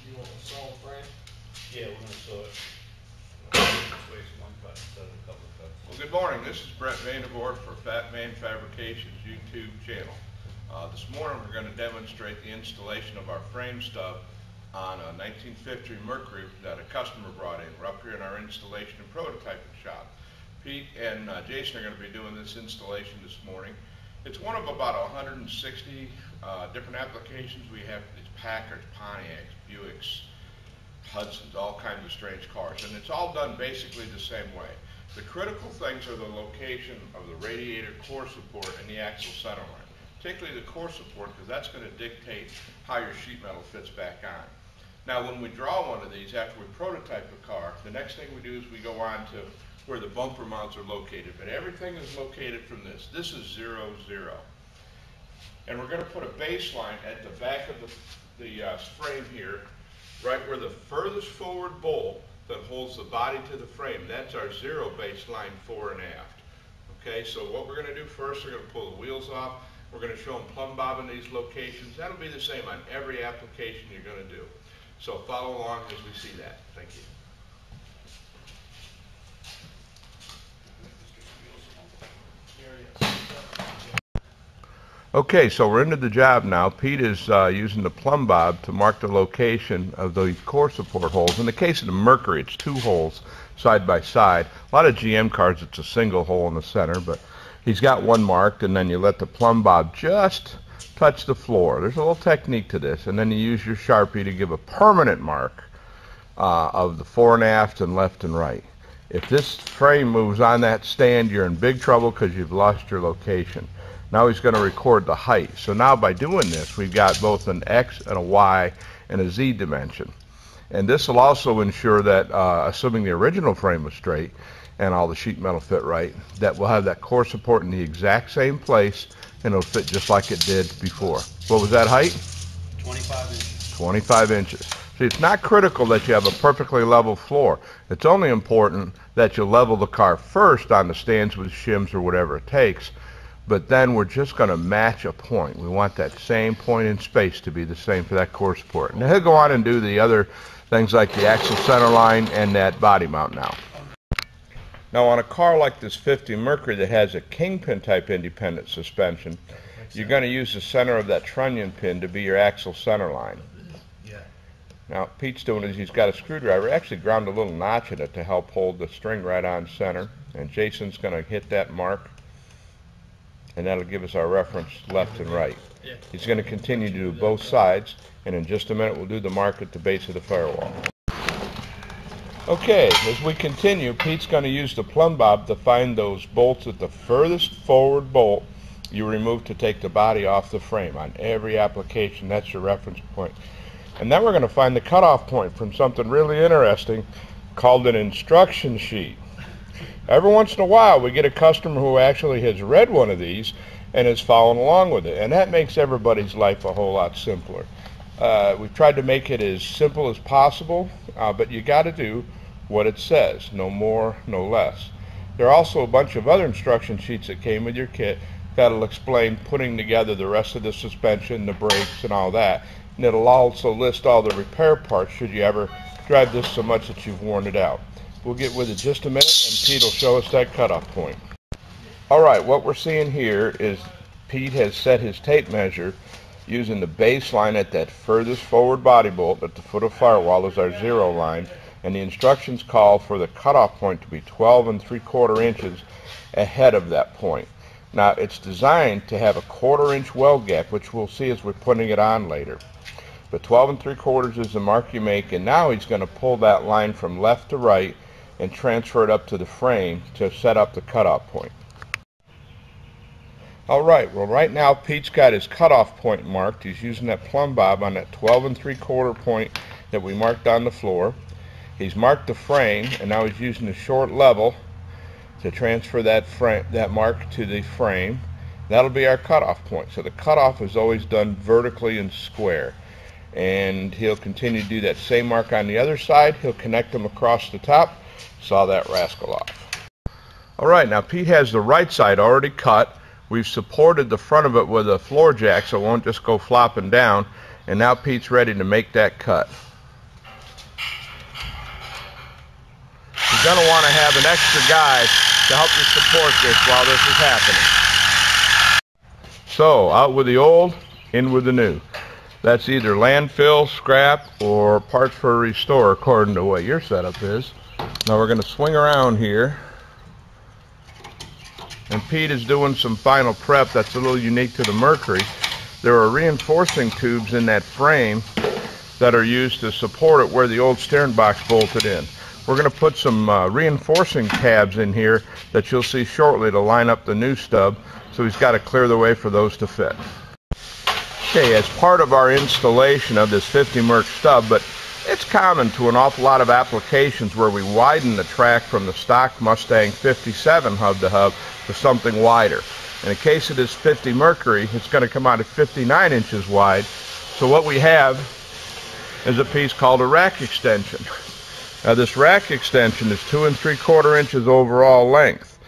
You want a saw frame? Yeah, we're going to saw it. This way it's one cut instead of a couple of cuts. Well, good morning. This is Brett Vandervoort for Fatman Fabrications YouTube channel. This morning we're going to demonstrate the installation of our frame stub on a 1950 Mercury that a customer brought in. We're up here in our installation and prototyping shop. Pete and Jason are going to be doing this installation this morning. It's one of about 160 different applications we have. It's Packards, Pontiacs, Buicks, Hudsons, all kinds of strange cars, and it's all done basically the same way. The critical things are the location of the radiator core support and the axle center line, particularly the core support, because that's going to dictate how your sheet metal fits back on. Now, when we draw one of these after we prototype a car, the next thing we do is we go on to where the bumper mounts are located, but everything is located from this. This is 0, 0. And we're going to put a baseline at the back of the frame here, right where the furthest forward bolt that holds the body to the frame. That's our 0 baseline fore and aft. Okay, so what we're going to do first, we're going to pull the wheels off. We're going to show them plumb bob in these locations. That'll be the same on every application you're going to do. So follow along as we see that. Thank you. Okay, so we're into the job now. Pete is using the plumb bob to mark the location of these core support holes. In the case of the Mercury, it's 2 holes side by side. A lot of GM cars, it's a single hole in the center, but he's got one marked, and then you let the plumb bob just touch the floor. There's a little technique to this, and then you use your Sharpie to give a permanent mark of the fore and aft and left and right. If this frame moves on that stand, you're in big trouble because you've lost your location. Now he's going to record the height. So now by doing this, we've got both an X and a Y and a Z dimension. And this will also ensure that, assuming the original frame was straight and all the sheet metal fit right, that we'll have that core support in the exact same place and it'll fit just like it did before. What was that height? 25 inches. 25 inches. See, it's not critical that you have a perfectly level floor. It's only important that you level the car first on the stands with shims or whatever it takes. But then we're just going to match a point. We want that same point in space to be the same for that core support. And he'll go on and do the other things like the axle center line and that body mount now. Now on a car like this 50 Mercury that has a kingpin type independent suspension, you're going to use the center of that trunnion pin to be your axle center line. Now Pete's doing is he's got a screwdriver, actually ground a little notch in it to help hold the string right on center. And Jason's going to hit that mark, and that'll give us our reference left and right. He's going to continue to do both sides, and in just a minute we'll do the mark at the base of the firewall. Okay, as we continue, Pete's going to use the plumb bob to find those bolts at the furthest forward bolt you remove to take the body off the frame. On every application, that's your reference point. And then we're going to find the cutoff point from something really interesting called an instruction sheet. Every once in a while we get a customer who actually has read one of these and is following along with it, and that makes everybody's life a whole lot simpler. We've tried to make it as simple as possible, but you got to do what it says, no more, no less. There are also a bunch of other instruction sheets that came with your kit that'll explain putting together the rest of the suspension, the brakes, and all that. And it'll also list all the repair parts should you ever drive this so much that you've worn it out. We'll get with it just a minute, and Pete will show us that cutoff point. All right, what we're seeing here is Pete has set his tape measure using the baseline at that furthest forward body bolt at the foot of firewall as our 0 line, and the instructions call for the cutoff point to be 12 3/4 inches ahead of that point. Now, it's designed to have a 1/4 inch weld gap, which we'll see as we're putting it on later. But 12 3/4 is the mark you make, and now he's going to pull that line from left to right and transfer it up to the frame to set up the cutoff point. All right, well right now Pete's got his cutoff point marked. He's using that plumb bob on that 12 3/4 point that we marked on the floor. He's marked the frame, and now he's using the short level to transfer that mark to the frame. That'll be our cutoff point. So the cutoff is always done vertically and square. And he'll continue to do that same mark on the other side. He'll connect them across the top, saw that rascal off. All right, now Pete has the right side already cut. We've supported the front of it with a floor jack so it won't just go flopping down. And now Pete's ready to make that cut. you're going to want to have an extra guy to help you support this while this is happening. So, out with the old, in with the new. That's either landfill, scrap, or parts for a restore, according to what your setup is. Now we're going to swing around here. And Pete is doing some final prep that's a little unique to the Mercury. There are reinforcing tubes in that frame that are used to support it where the old steering box bolted in. We're going to put some reinforcing tabs in here that you'll see shortly to line up the new stub, so he's got to clear the way for those to fit. Okay, as part of our installation of this 50 Merc stub, but it's common to an awful lot of applications where we widen the track from the stock Mustang 57 hub-to-hub to something wider. In the case of this 50 Mercury, it's going to come out at 59 inches wide. So what we have is a piece called a rack extension. Now this rack extension is 2 3/4 inches overall length.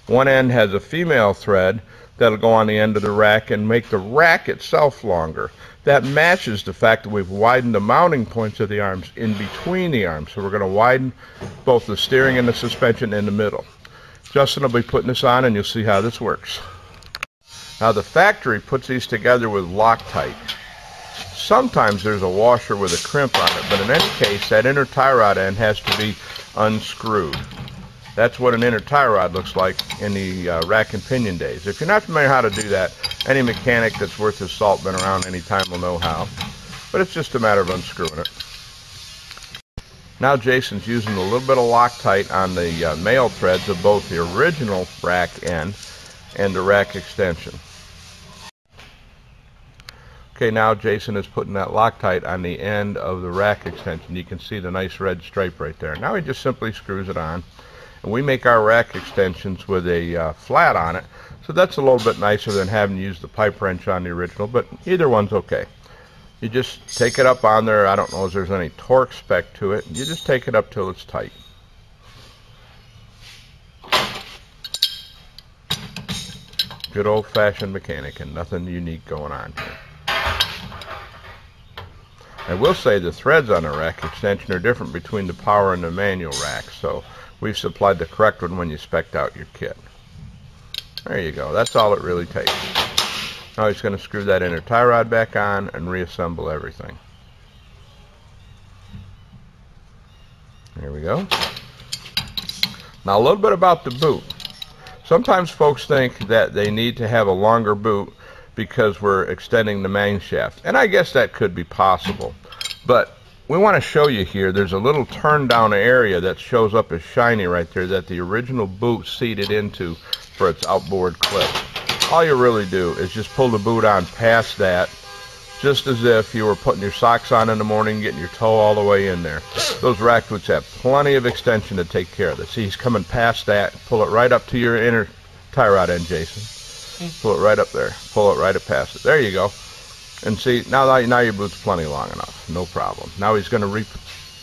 One end has a female thread that'll go on the end of the rack and make the rack itself longer. That matches the fact that we've widened the mounting points of the arms in between the arms. So we're going to widen both the steering and the suspension in the middle. Justin will be putting this on and you'll see how this works. Now the factory puts these together with Loctite. Sometimes there's a washer with a crimp on it, but in any case that inner tie rod end has to be unscrewed. That's what an inner tie rod looks like in the rack and pinion days. If you're not familiar how to do that, any mechanic that's worth his salt, been around any time, will know how. But it's just a matter of unscrewing it. Now Jason's using a little bit of Loctite on the male threads of both the original rack end and the rack extension. Okay, now Jason is putting that Loctite on the end of the rack extension. You can see the nice red stripe right there. Now he just simply screws it on. And we make our rack extensions with a flat on it, so that's a little bit nicer than having to use the pipe wrench on the original, but either one's okay. You just take it up on there. I don't know if there's any torque spec to it. You just take it up till it's tight. Good old-fashioned mechanic and nothing unique going on here. I will say the threads on the rack extension are different between the power and the manual rack, so we've supplied the correct one when you spec'd out your kit. There you go. That's all it really takes. Now he's going to screw that inner tie rod back on and reassemble everything. There we go. Now a little bit about the boot. Sometimes folks think that they need to have a longer boot because we're extending the main shaft. And I guess that could be possible. But we want to show you here, there's a little turn down area that shows up as shiny right there that the original boot seated into for its outboard clip. All you really do is just pull the boot on past that, just as if you were putting your socks on in the morning, getting your toe all the way in there. Those rack boots have plenty of extension to take care of this. See, he's coming past that. Pull it right up to your inner tie rod end, Jason. Pull it right up there. Pull it right up past it. There you go. And see, now your boot's plenty long enough. No problem. Now he's going to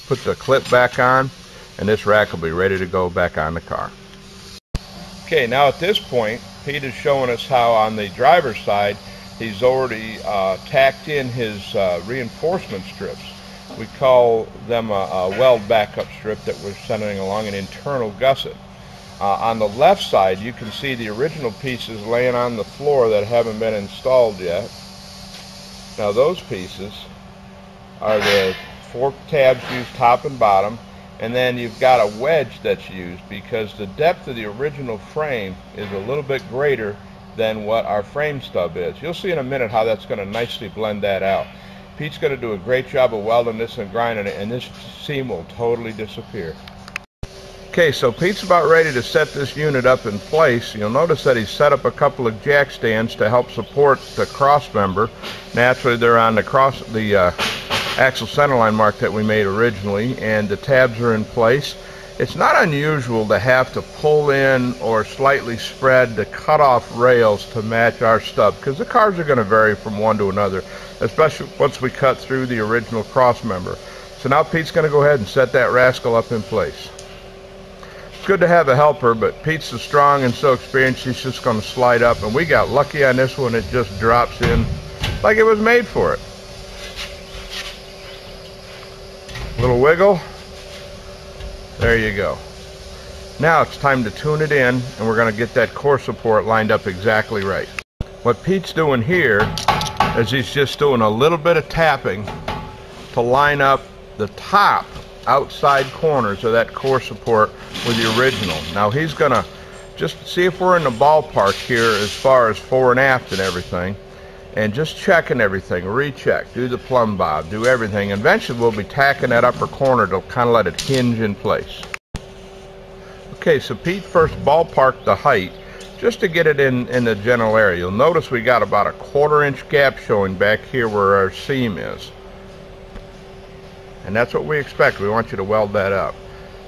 put the clip back on, and this rack will be ready to go back on the car. Okay, now at this point, Pete is showing us how on the driver's side, he's already tacked in his reinforcement strips. We call them a weld backup strip that we're sending along an internal gusset. On the left side, you can see the original pieces laying on the floor that haven't been installed yet. Now those pieces are the 4 tabs used top and bottom, and then you've got a wedge that's used because the depth of the original frame is a little bit greater than what our frame stub is. You'll see in a minute how that's going to nicely blend that out. Pete's going to do a great job of welding this and grinding it, and this seam will totally disappear. Okay, so Pete's about ready to set this unit up in place. You'll notice that he's set up a couple of jack stands to help support the cross member. Naturally, they're on the axle centerline mark that we made originally, and the tabs are in place. It's not unusual to have to pull in or slightly spread the cutoff rails to match our stub, because the cars are going to vary from one to another, especially once we cut through the original cross member. So now Pete's going to go ahead and set that rascal up in place. It's good to have a helper, but Pete's so strong and so experienced, he's just going to slide up, and we got lucky on this one. It just drops in like it was made for it. Little wiggle. There you go. Now it's time to tune it in, and we're going to get that core support lined up exactly right. What Pete's doing here is he's just doing a little bit of tapping to line up the top outside corners of that core support with the original. Now he's going to just see if we're in the ballpark here as far as fore and aft and everything, and just checking everything, recheck, do the plumb bob, do everything. Eventually we'll be tacking that upper corner to kind of let it hinge in place. Okay, so Pete first ballparked the height just to get it in the general area. You'll notice we got about a 1/4 inch gap showing back here where our seam is. And that's what we expect. We want you to weld that up.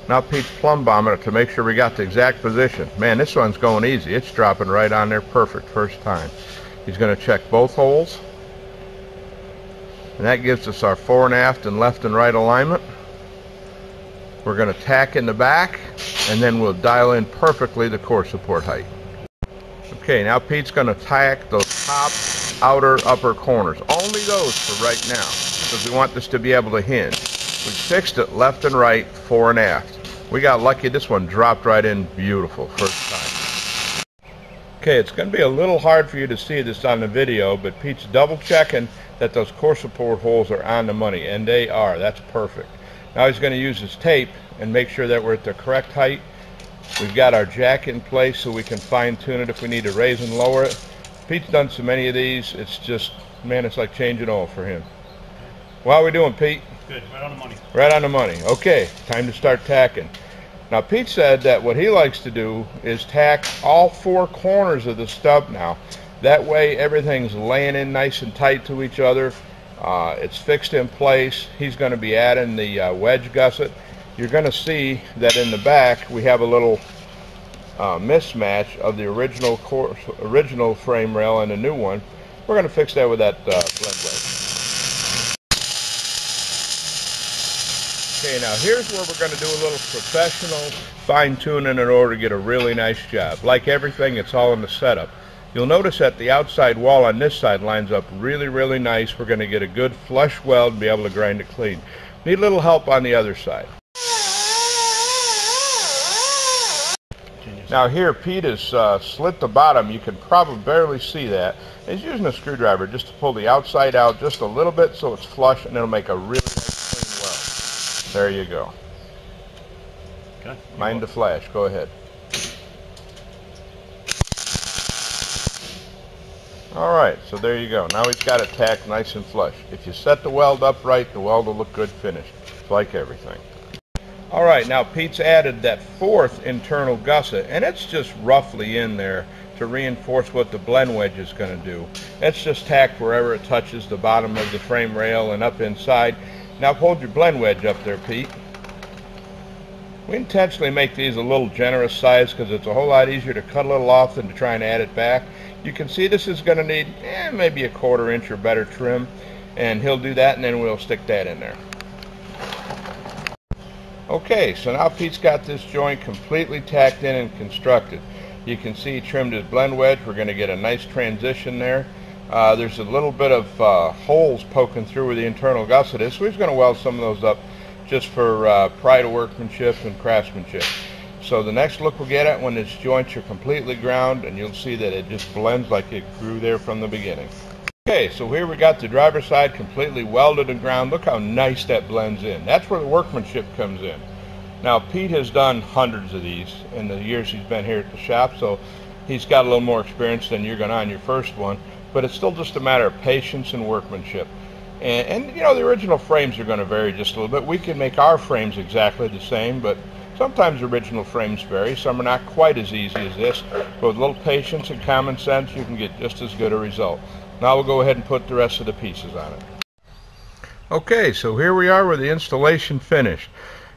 Now Pete's plumb bombing it to make sure we got the exact position. Man, this one's going easy. It's dropping right on there perfect first time. He's going to check both holes. And that gives us our fore and aft and left and right alignment. We're going to tack in the back, and then we'll dial in perfectly the core support height. Okay, now Pete's going to tack those top, outer, upper corners. Only those for right now, because we want this to be able to hinge. We fixed it left and right, fore and aft. We got lucky. This one dropped right in beautiful first time. Okay, it's going to be a little hard for you to see this on the video, but Pete's double checking that those core support holes are on the money, and they are. That's perfect. Now he's going to use his tape and make sure that we're at the correct height. We've got our jack in place so we can fine tune it if we need to raise and lower it. Pete's done so many of these, it's just, man, it's like changing oil for him. Well, how are we doing, Pete? Good, right on the money. Right on the money. Okay, time to start tacking. Now Pete said that what he likes to do is tack all 4 corners of the stub now. That way everything's laying in nice and tight to each other. It's fixed in place. He's going to be adding the wedge gusset. You're going to see that in the back we have a little mismatch of the original frame rail and the new one. We're going to fix that with that blend wedge. Okay, now here's where we're going to do a little professional fine-tuning in order to get a really nice job. Like everything, it's all in the setup. You'll notice that the outside wall on this side lines up really, really nice. We're going to get a good flush weld and be able to grind it clean. Need a little help on the other side. Now here Pete has slit the bottom. You can probably barely see that. He's using a screwdriver just to pull the outside out just a little bit so it's flush, and it'll make a really nice clean weld. There you go. Okay. Mind the flash. Go ahead. Alright, so there you go. Now he's got it tacked nice and flush. If you set the weld up right, the weld will look good finished. It's like everything. Alright, now Pete's added that 4th internal gusset, and it's just roughly in there to reinforce what the blend wedge is going to do. It's just tacked wherever it touches the bottom of the frame rail and up inside. Now hold your blend wedge up there, Pete. We intentionally make these a little generous size because it's a whole lot easier to cut a little off than to try and add it back. You can see this is going to need maybe a 1/4 inch or better trim, and he'll do that, and then we'll stick that in there. Okay, so now Pete's got this joint completely tacked in and constructed. You can see he trimmed his blend wedge. We're going to get a nice transition there. There's a little bit of holes poking through where the internal gusset is, so he's going to weld some of those up just for pride of workmanship and craftsmanship. So the next look we'll get at when its joints are completely ground, and you'll see that it just blends like it grew there from the beginning. Okay, so here we got the driver's side completely welded and ground. Look how nice that blends in. That's where the workmanship comes in. Now Pete has done hundreds of these in the years he's been here at the shop, so he's got a little more experience than you're going to on your first one, but it's still just a matter of patience and workmanship. And you know, the original frames are going to vary just a little bit. We can make our frames exactly the same, but sometimes original frames vary. Some are not quite as easy as this, but with a little patience and common sense, you can get just as good a result. Now we'll go ahead and put the rest of the pieces on it. Okay, so here we are with the installation finished.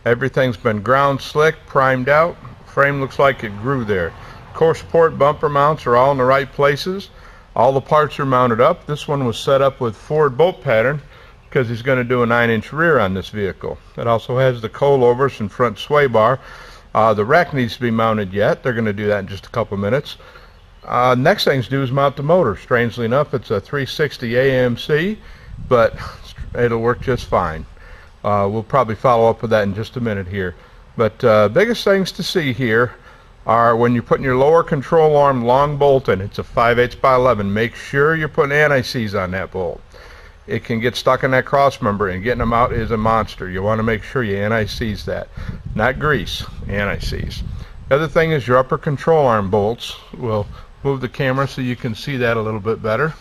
Everything's been ground slick, primed out. Frame looks like it grew there. Core support bumper mounts are all in the right places. All the parts are mounted up. This one was set up with forward bolt pattern because he's going to do a 9-inch rear on this vehicle. It also has the coilovers and front sway bar. The rack needs to be mounted yet. They're going to do that in just a couple minutes. Next thing to do is mount the motor. Strangely enough, it's a 360 AMC, but it'll work just fine. We'll probably follow up with that in just a minute here. But biggest things to see here are when you're putting your lower control arm long bolt in. It's a 5/8 by 11. Make sure you're putting anti-seize on that bolt. It can get stuck in that cross member, and getting them out is a monster. You want to make sure you anti-seize that. Not grease, anti-seize. The other thing is your upper control arm bolts. We'll move the camera so you can see that a little bit better.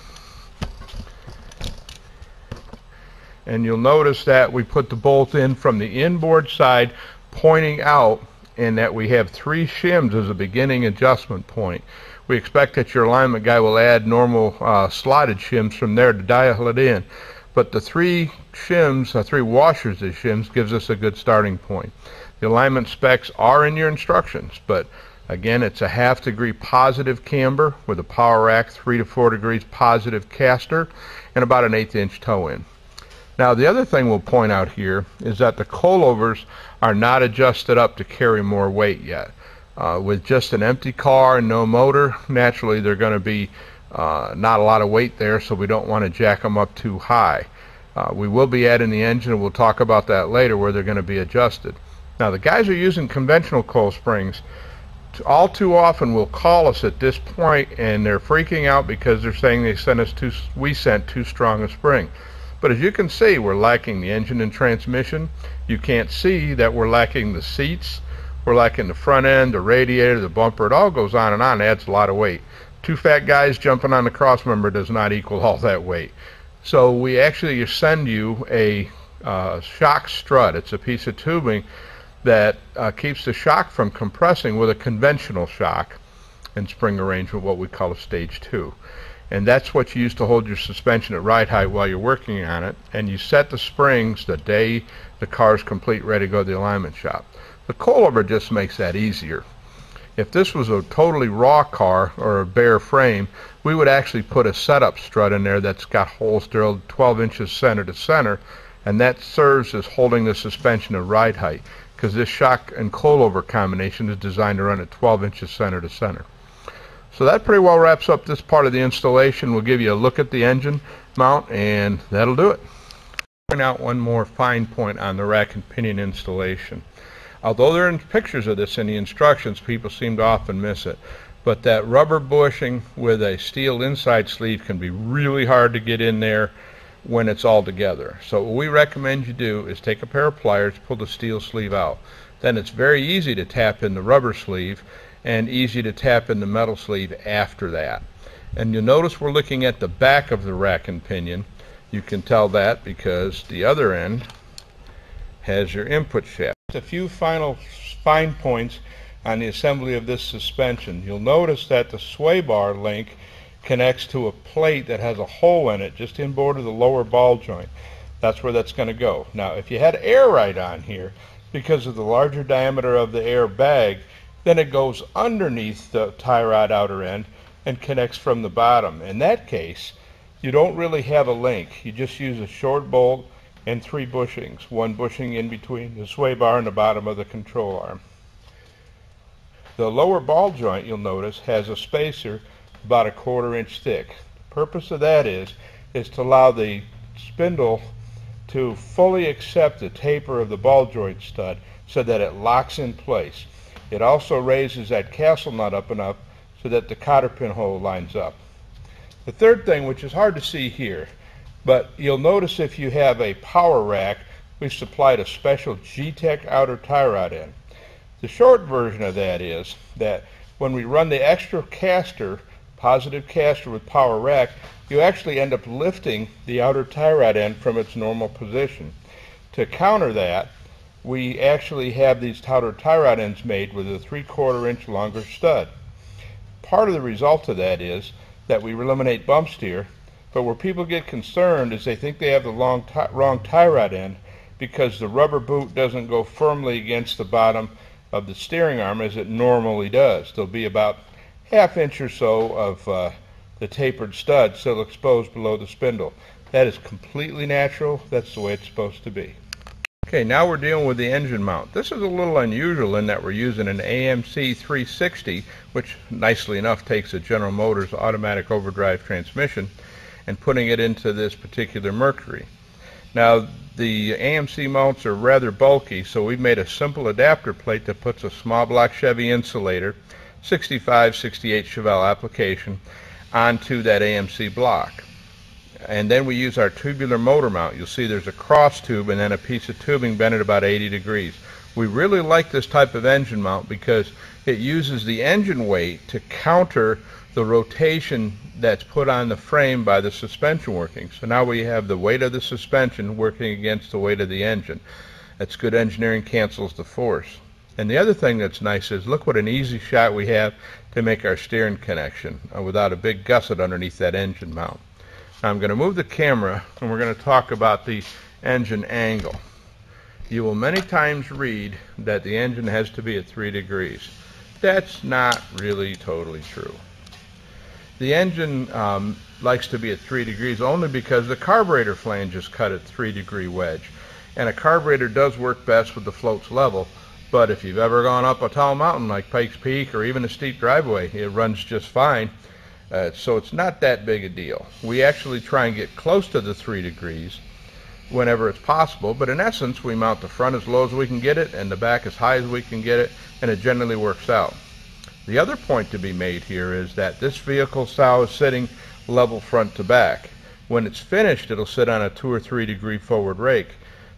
And you'll notice that we put the bolt in from the inboard side pointing out, and that we have 3 shims as a beginning adjustment point. We expect that your alignment guy will add normal slotted shims from there to dial it in. But the 3 shims, 3 washers of shims, gives us a good starting point. The alignment specs are in your instructions, but again, it's a 1/2 degree positive camber with a power rack, 3 to 4 degrees positive caster, and about an 1/8 inch toe in. Now, the other thing we'll point out here is that the coilovers are not adjusted up to carry more weight yet. With just an empty car and no motor, naturally they're going to be not a lot of weight there, so we don't want to jack them up too high. We will be adding the engine, and we'll talk about that later, where they're going to be adjusted. Now, the guys who are using conventional coil springs all too often will call us at this point, and they're freaking out because they're saying we sent too strong a spring. But as you can see, we're lacking the engine and transmission. You can't see that we're lacking the seats. We're lacking the front end, the radiator, the bumper. It all goes on and on. It adds a lot of weight. 2 fat guys jumping on the cross member does not equal all that weight. So we actually send you a shock strut. It's a piece of tubing that keeps the shock from compressing with a conventional shock and spring arrangement, what we call a stage 2. And that's what you use to hold your suspension at ride height while you're working on it. And you set the springs the day the car is complete, ready to go to the alignment shop. The coilover just makes that easier. If this was a totally raw car or a bare frame, we would actually put a setup strut in there that's got holes drilled 12 inches center to center, and that serves as holding the suspension at ride height, because this shock and coilover combination is designed to run at 12 inches center to center. So that pretty well wraps up this part of the installation. We'll give you a look at the engine mount, and that'll do it. Point out one more fine point on the rack and pinion installation. Although there are pictures of this in the instructions, people seem to often miss it. But that rubber bushing with a steel inside sleeve can be really hard to get in there when it's all together. So what we recommend you do is take a pair of pliers, pull the steel sleeve out. Then it's very easy to tap in the rubber sleeve and easy to tap in the metal sleeve after that. And you'll notice we're looking at the back of the rack and pinion. You can tell that because the other end has your input shaft. A few final fine points on the assembly of this suspension. You'll notice that the sway bar link connects to a plate that has a hole in it just inboard of the lower ball joint. That's where that's going to go. Now, if you had air right on here, because of the larger diameter of the air bag, then it goes underneath the tie rod outer end and connects from the bottom. In that case, you don't really have a link. You just use a short bolt and 3 bushings, 1 bushing in between the sway bar and the bottom of the control arm. The lower ball joint, you'll notice, has a spacer about 1/4 inch thick. The purpose of that is to allow the spindle to fully accept the taper of the ball joint stud so that it locks in place. It also raises that castle nut up enough so that the cotter pin hole lines up. The third thing, which is hard to see here, but you'll notice if you have a power rack, we've supplied a special G-Tech outer tie rod end. The short version of that is that when we run the extra caster, positive caster with power rack, you actually end up lifting the outer tie rod end from its normal position. To counter that, we actually have these outer tie rod ends made with a 3/4 inch longer stud. Part of the result of that is that we eliminate bump steer, but where people get concerned is they think they have the wrong tie rod end because the rubber boot doesn't go firmly against the bottom of the steering arm as it normally does. There'll be about 1/2 inch or so of the tapered stud still exposed below the spindle. That is completely natural. That's the way it's supposed to be. Okay, now we're dealing with the engine mount. This is a little unusual in that we're using an AMC 360, which nicely enough takes a General Motors automatic overdrive transmission, and putting it into this particular Mercury. Now, The AMC mounts are rather bulky, so we've made a simple adapter plate that puts a small block Chevy insulator, 65, 68 Chevelle application, onto that AMC block. And then we use our tubular motor mount. You'll see there's a cross tube and then a piece of tubing bent at about 80 degrees. We really like this type of engine mount because it uses the engine weight to counter the rotation that's put on the frame by the suspension working. So now we have the weight of the suspension working against the weight of the engine. That's good engineering, cancels the force. And the other thing that's nice is look what an easy shot we have to make our steering connection without a big gusset underneath that engine mount. Now I'm going to move the camera and we're going to talk about the engine angle. You will many times read that the engine has to be at 3 degrees. That's not really totally true. The engine likes to be at 3 degrees only because the carburetor flange is cut at 3-degree wedge. And a carburetor does work best with the floats level, but if you've ever gone up a tall mountain like Pikes Peak or even a steep driveway, it runs just fine. So it's not that big a deal. We actually try and get close to the 3 degrees whenever it's possible, but in essence we mount the front as low as we can get it and the back as high as we can get it, and it generally works out. The other point to be made here is that this vehicle style is sitting level front to back. When it's finished, it'll sit on a 2 or 3 degree forward rake.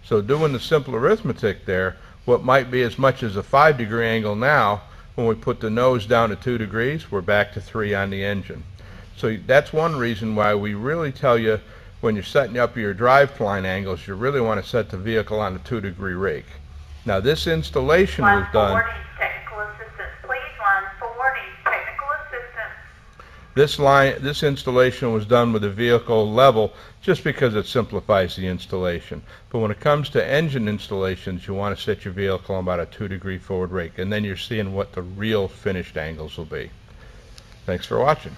So doing the simple arithmetic there, what might be as much as a 5-degree angle now, when we put the nose down to 2 degrees, we're back to 3 on the engine. So that's one reason why we really tell you when you're setting up your driveline angles, you really want to set the vehicle on a 2-degree rake. Now this installation was done. This installation was done with the vehicle level just because it simplifies the installation. But when it comes to engine installations, you want to set your vehicle on about a 2-degree forward rake, and then you're seeing what the real finished angles will be. Thanks for watching.